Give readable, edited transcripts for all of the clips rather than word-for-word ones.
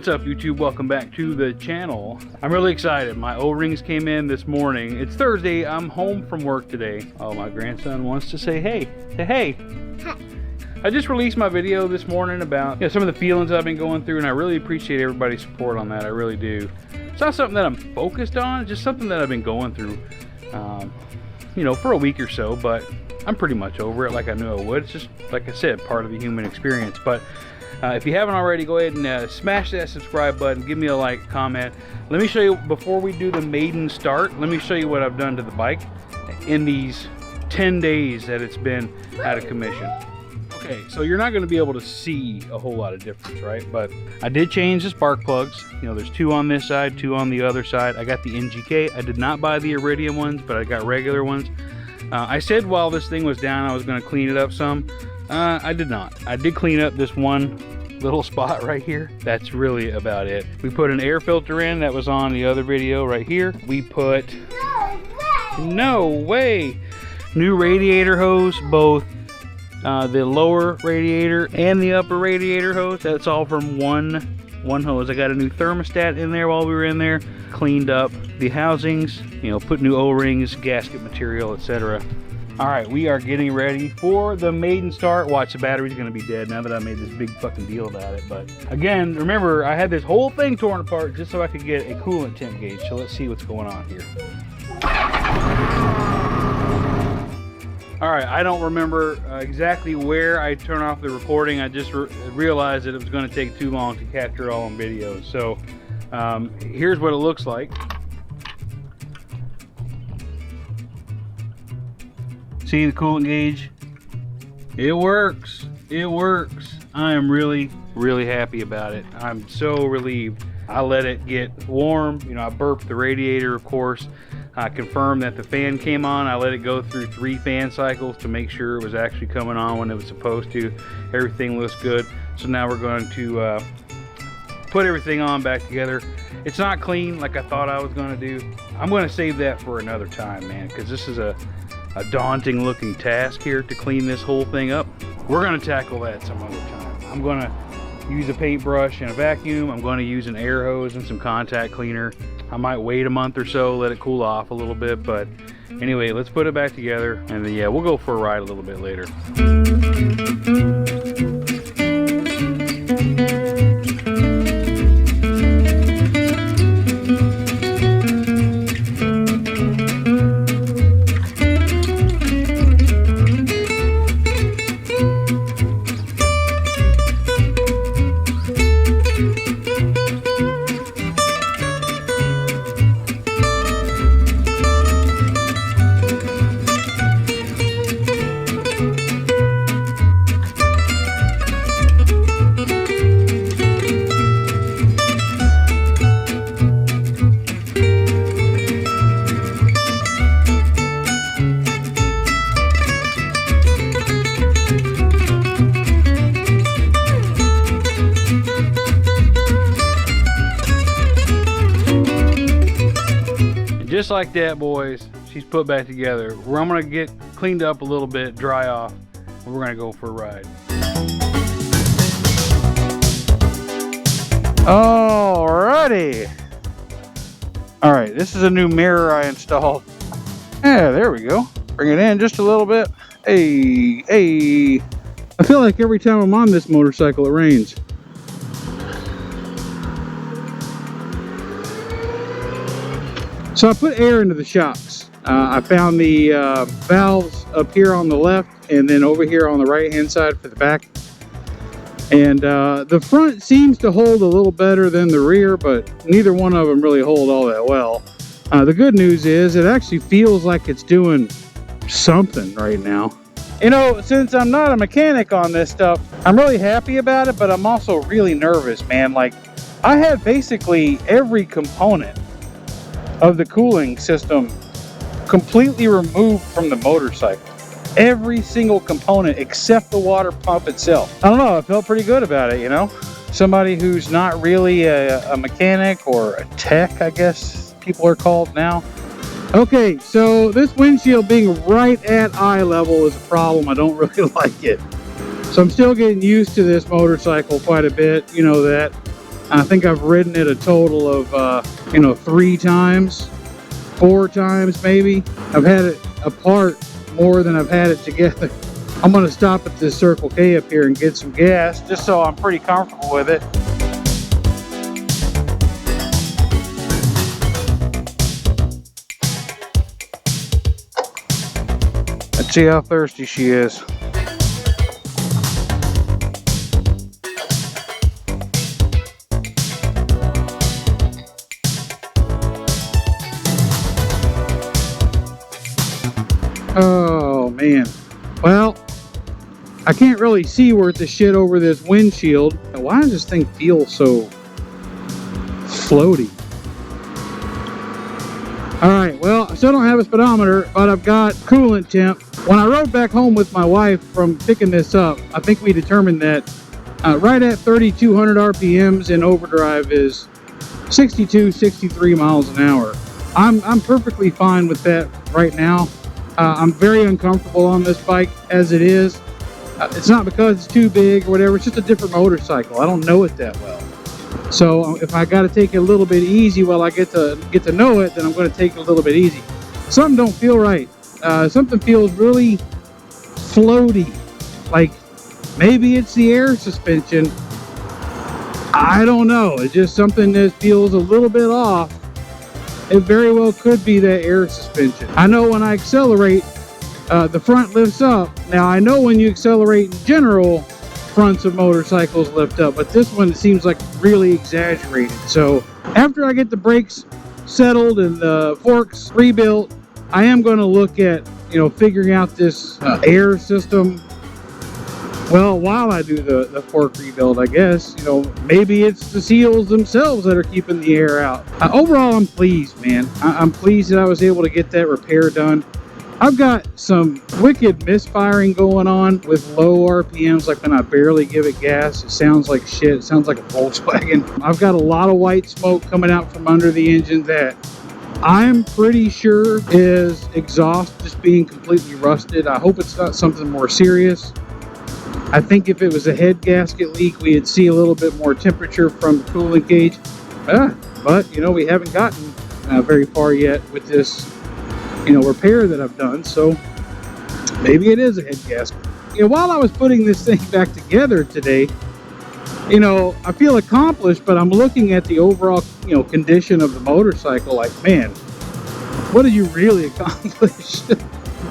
What's up, YouTube? Welcome back to the channel. I'm really excited. My O-rings came in this morning. It's Thursday. I'm home from work today. Oh, my grandson wants to say hey. Say hey. Hi. I just released my video this morning about some of the feelings I've been going through, and I really appreciate everybody's support on that. I really do. It's not something that I'm focused on. It's just something that I've been going through, for a week or so, but I'm pretty much over it like I knew I would. It's just, like I said, part of the human experience. But if you haven't already, go ahead and smash that subscribe button. Give me a like, comment. Let me show you, before we do the maiden start, let me show you what I've done to the bike in these 10 days that it's been out of commission. Okay, so you're not going to be able to see a whole lot of difference, right? But I did change the spark plugs. There's 2 on this side, 2 on the other side. I got the NGK. I did not buy the Iridium ones, but I got regular ones. I said while this thing was down I was going to clean it up some. I did not. I did clean up this one little spot right here. That's really about it. We put an air filter in that was on the other video right here. We put no way new radiator hose, both the lower radiator and the upper radiator hose. That's all from one hose. I got a new thermostat in there while we were in there. Cleaned up the housings, put new O-rings, gasket material, etc. All right, we are getting ready for the maiden start. Watch, the battery's gonna be dead now that I made this big fucking deal about it. But again, remember, I had this whole thing torn apart just so I could get a coolant temp gauge. So let's see what's going on here. All right, I don't remember exactly where I turned off the recording. I just realized that it was gonna take too long to capture it all on video. So here's what it looks like. See the coolant gauge? It works. It works. I am really, really happy about it. I'm so relieved. I let it get warm. I burped the radiator, of course. I confirmed that the fan came on. I let it go through 3 fan cycles to make sure it was actually coming on when it was supposed to. Everything looks good. So now we're going to put everything on back together. It's not clean like I thought I was going to do. I'm going to save that for another time, man, because this is a daunting looking task here to clean this whole thing up. We're going to tackle that some other time. I'm going to use a paintbrush and a vacuum. I'm going to use an air hose and some contact cleaner. I might wait a month or so, let it cool off a little bit, but anyway, let's put it back together, and then we'll go for a ride a little bit later. Just like that, boys, she's put back together. Where I'm gonna get cleaned up a little bit, dry off, and we're gonna go for a ride. Alrighty. All right, this is a new mirror I installed. Yeah, there we go. Bring it in just a little bit. Hey, hey. I feel like every time I'm on this motorcycle, it rains. So I put air into the shocks. I found the valves up here on the left and then over here on the right hand side for the back. And the front seems to hold a little better than the rear, but neither one of them really hold all that well. The good news is it actually feels like it's doing something right now. Since I'm not a mechanic on this stuff, I'm really happy about it, but I'm also really nervous, man. Like, I had basically every component of the cooling system completely removed from the motorcycle. Every single component except the water pump itself. I don't know, I felt pretty good about it, Somebody who's not really a mechanic or a tech, I guess people are called now. Okay, so this windshield being right at eye level is a problem. I don't really like it. So I'm still getting used to this motorcycle quite a bit. You know that. I think I've ridden it a total of, you know, 3 times, 4 times maybe. I've had it apart more than I've had it together. I'm gonna stop at this Circle K up here and get some gas, just so I'm pretty comfortable with it. Let's see how thirsty she is. Oh man. Well, I can't really see worth the shit over this windshield. Why does this thing feel so floaty? Alright, well, I still don't have a speedometer, but I've got coolant temp. When I rode back home with my wife from picking this up, I think we determined that right at 3,200 RPMs in overdrive is 62, 63 miles an hour. I'm perfectly fine with that right now. I'm very uncomfortable on this bike as it is. It's not because it's too big or whatever, it's just a different motorcycle. I don't know it that well. So if I got to take it a little bit easy while I get to know it, then I'm going to take it a little bit easy. Something don't feel right. Something feels really floaty. Like maybe it's the air suspension. I don't know. It's just something that feels a little bit off. It very well could be that air suspension. I know when I accelerate, the front lifts up. Now I know when you accelerate in general, fronts of motorcycles lift up, but this one seems like really exaggerated. So after I get the brakes settled and the forks rebuilt, I am going to look at, you know, figuring out this air system. Well, while I do the fork rebuild, I guess, you know, maybe it's the seals themselves that are keeping the air out. Overall, I'm pleased, man. I'm pleased that I was able to get that repair done. I've got some wicked misfiring going on with low RPMs, like when I barely give it gas, it sounds like shit. It sounds like a Volkswagen. I've got a lot of white smoke coming out from under the engine that I'm pretty sure is exhaust just being completely rusted. I hope it's not something more serious. I think if it was a head gasket leak, we'd see a little bit more temperature from the coolant gauge. But, you know, we haven't gotten very far yet with this, you know, repair that I've done. So maybe it is a head gasket. You know, while I was putting this thing back together today, you know, I feel accomplished, but I'm looking at the overall, you know, condition of the motorcycle like, man, what did you really accomplish?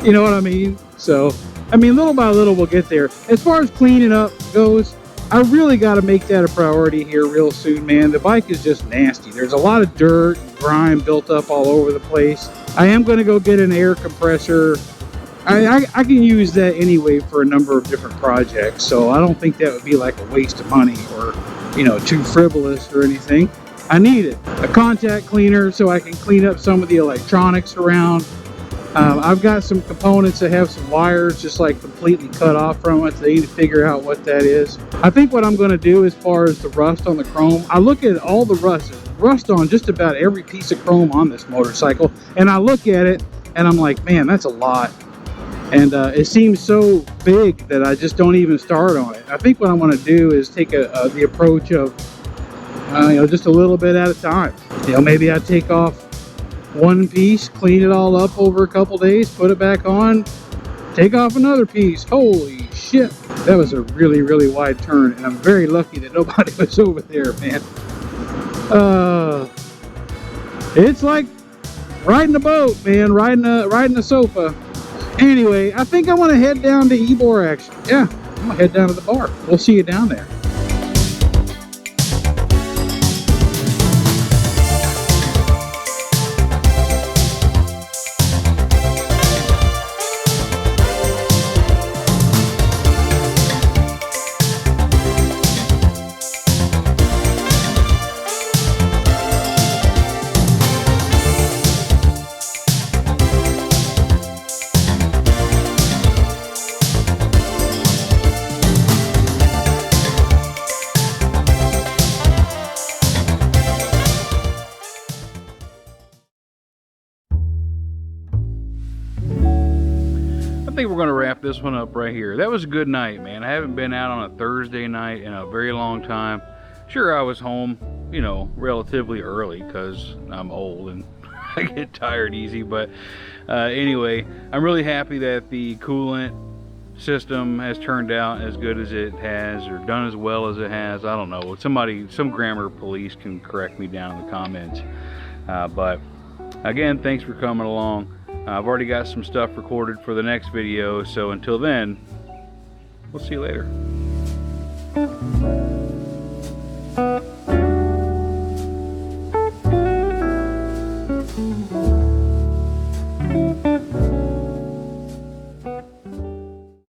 You know what I mean? So, I mean, little by little we'll get there. As far as cleaning up goes, I really got to make that a priority here real soon, man. The bike is just nasty. There's a lot of dirt and grime built up all over the place. I am going to go get an air compressor. I can use that anyway for a number of different projects, so I don't think that would be like a waste of money or, you know, too frivolous or anything. I need it. A contact cleaner so I can clean up some of the electronics around. I've got some components that have some wires just like completely cut off from it, so I need to figure out what that is. I think what I'm going to do as far as the rust on the chrome, I look at all the rust on just about every piece of chrome on this motorcycle, and I look at it and I'm like, man, that's a lot. And it seems so big that I just don't even start on it. I think what I'm going to do is take the approach of, you know, just a little bit at a time. You know, maybe I take off one piece, clean it all up over a couple days, put it back on, take off another piece. Holy shit, that was a really, really wide turn, and I'm very lucky that nobody was over there, man. It's like riding a boat, man, riding a sofa. Anyway, I think I want to head down to Ybor, actually. Yeah, I'm gonna head down to the bar. We'll see you down there. I think we're going to wrap this one up right here. That was a good night, man. I haven't been out on a Thursday night in a very long time. Sure, I was home, you know, relatively early because I'm old and I get tired easy, but anyway, I'm really happy that the coolant system has turned out as good as it has, or done as well as it has. I don't know, somebody, some grammar police can correct me down in the comments, but again, thanks for coming along. I've already got some stuff recorded for the next video, so until then, we'll see you later.